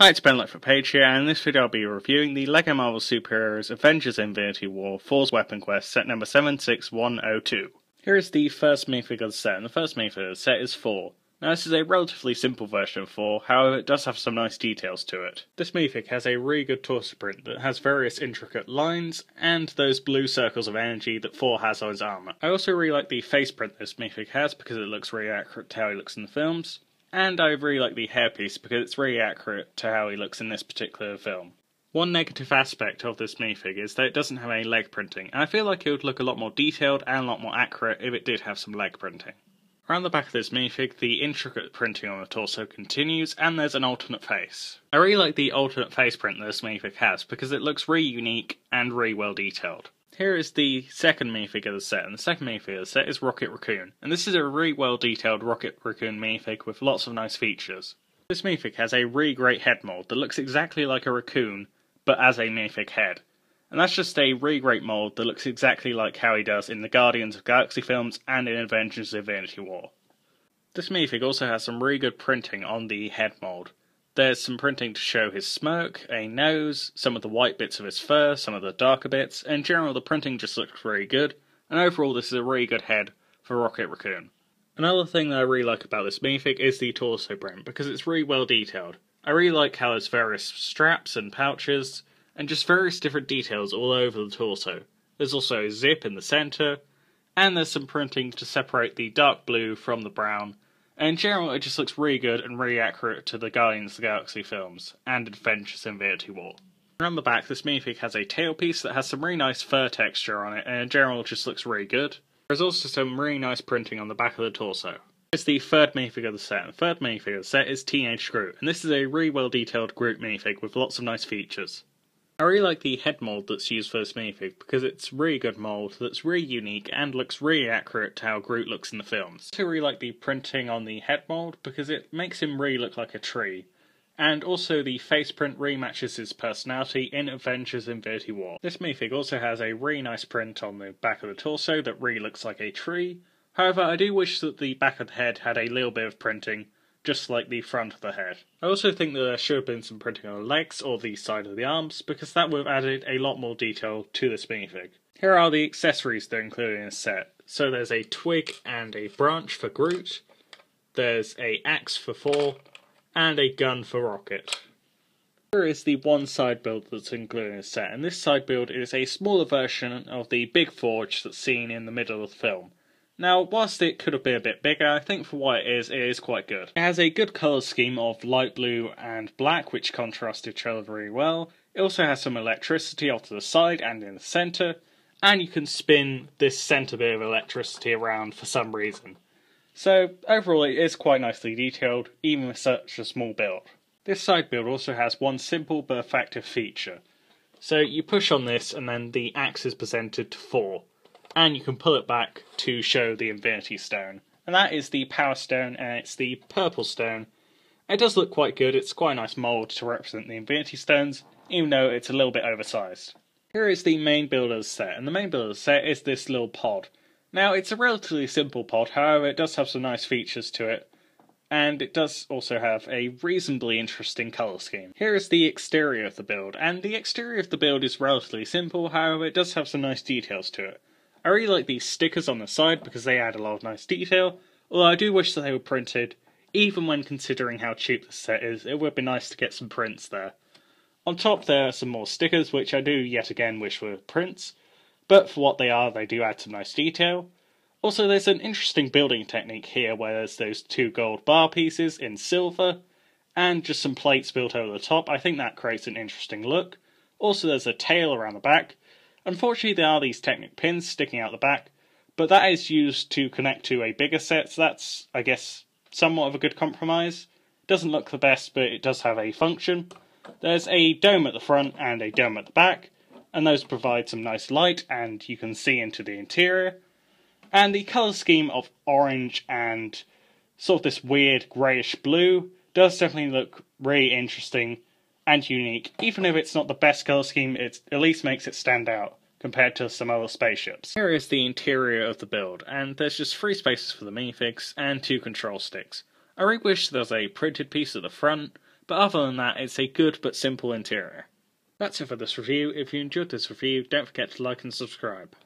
Hi, it's Ben for Page here, and in this video I'll be reviewing the LEGO Marvel Superheroes Avengers Infinity War Thor's Weapon Quest set number 76102. Here is the first minifigure of the set, and the first minifigure of the set is Thor. Now this is a relatively simple version of Thor, however it does have some nice details to it. This minifig has a really good torso print that has various intricate lines, and those blue circles of energy that Thor has on his armour. I also really like the face print this minifig has because it looks really accurate to how he looks in the films. And I really like the hairpiece because it's really accurate to how he looks in this particular film. One negative aspect of this minifig is that it doesn't have any leg printing, and I feel like it would look a lot more detailed and a lot more accurate if it did have some leg printing. Around the back of this minifig, the intricate printing on the torso continues, and there's an alternate face. I really like the alternate face print that this minifig has because it looks really unique and really well detailed. Here is the second minifig of the set, and the second minifig of the set is Rocket Raccoon, and this is a really well detailed Rocket Raccoon minifig with lots of nice features. This minifig has a really great head mold that looks exactly like a raccoon, but as a minifig head. And that's just a really great mold that looks exactly like how he does in the Guardians of the Galaxy films and in Avengers Infinity War. This minifig also has some really good printing on the head mold. There's some printing to show his smirk, a nose, some of the white bits of his fur, some of the darker bits, and in general the printing just looks really good, and overall this is a really good head for Rocket Raccoon. Another thing that I really like about this minifig is the torso print, because it's really well detailed. I really like how there's various straps and pouches, and just various different details all over the torso. There's also a zip in the centre, and there's some printing to separate the dark blue from the brown. And in general, it just looks really good and really accurate to the Guardians of the Galaxy films and Avengers Infinity War. Around the back, this minifig has a tailpiece that has some really nice fur texture on it, and in general, it just looks really good. There's also some really nice printing on the back of the torso. It's the third minifig of the set, and the third minifig of the set is Teenage Groot, and this is a really well detailed Groot minifig with lots of nice features. I really like the head mold that's used for this minifig because it's a really good mold that's really unique and looks really accurate to how Groot looks in the films. I also really like the printing on the head mold because it makes him really look like a tree. And also the face print really matches his personality in Avengers Infinity War. This minifig also has a really nice print on the back of the torso that really looks like a tree. However, I do wish that the back of the head had a little bit of printing, just like the front of the head. I also think that there should have been some printing on the legs or the side of the arms, because that would have added a lot more detail to this minifig. Here are the accessories that are included in this set. So there's a twig and a branch for Groot, there's a axe for Thor, and a gun for Rocket. Here is the one side build that's included in this set, and this side build is a smaller version of the big forge that's seen in the middle of the film. Now, whilst it could have been a bit bigger, I think for what it is quite good. It has a good colour scheme of light blue and black, which contrast each other very well. It also has some electricity off to the side and in the centre, and you can spin this centre bit of electricity around for some reason. So, overall it is quite nicely detailed, even with such a small build. This side build also has one simple but effective feature. So, you push on this and then the axe is presented to Thor. And you can pull it back to show the Infinity Stone. And that is the Power Stone, and it's the purple stone. It does look quite good, it's quite a nice mould to represent the Infinity Stones, even though it's a little bit oversized. Here is the main build of the set, and the main build of the set is this little pod. Now, it's a relatively simple pod, however it does have some nice features to it, and it does also have a reasonably interesting colour scheme. Here is the exterior of the build, and the exterior of the build is relatively simple, however it does have some nice details to it. I really like these stickers on the side because they add a lot of nice detail, although I do wish that they were printed. Even when considering how cheap this set is, it would be nice to get some prints there. On top there are some more stickers, which I do yet again wish were prints, but for what they are, they do add some nice detail. Also, there's an interesting building technique here where there's those two gold bar pieces in silver, and just some plates built over the top. I think that creates an interesting look. Also, there's a tail around the back. Unfortunately, there are these Technic pins sticking out the back, but that is used to connect to a bigger set, so that's, I guess, somewhat of a good compromise. Doesn't look the best, but it does have a function. There's a dome at the front and a dome at the back, and those provide some nice light, and you can see into the interior. And the colour scheme of orange and sort of this weird greyish blue does definitely look really interesting and unique. Even if it's not the best colour scheme, it at least makes it stand out compared to some other spaceships. Here is the interior of the build, and there's just 3 spaces for the minifigs and 2 control sticks. I really wish there was a printed piece at the front, but other than that, it's a good but simple interior. That's it for this review. If you enjoyed this review, don't forget to like and subscribe.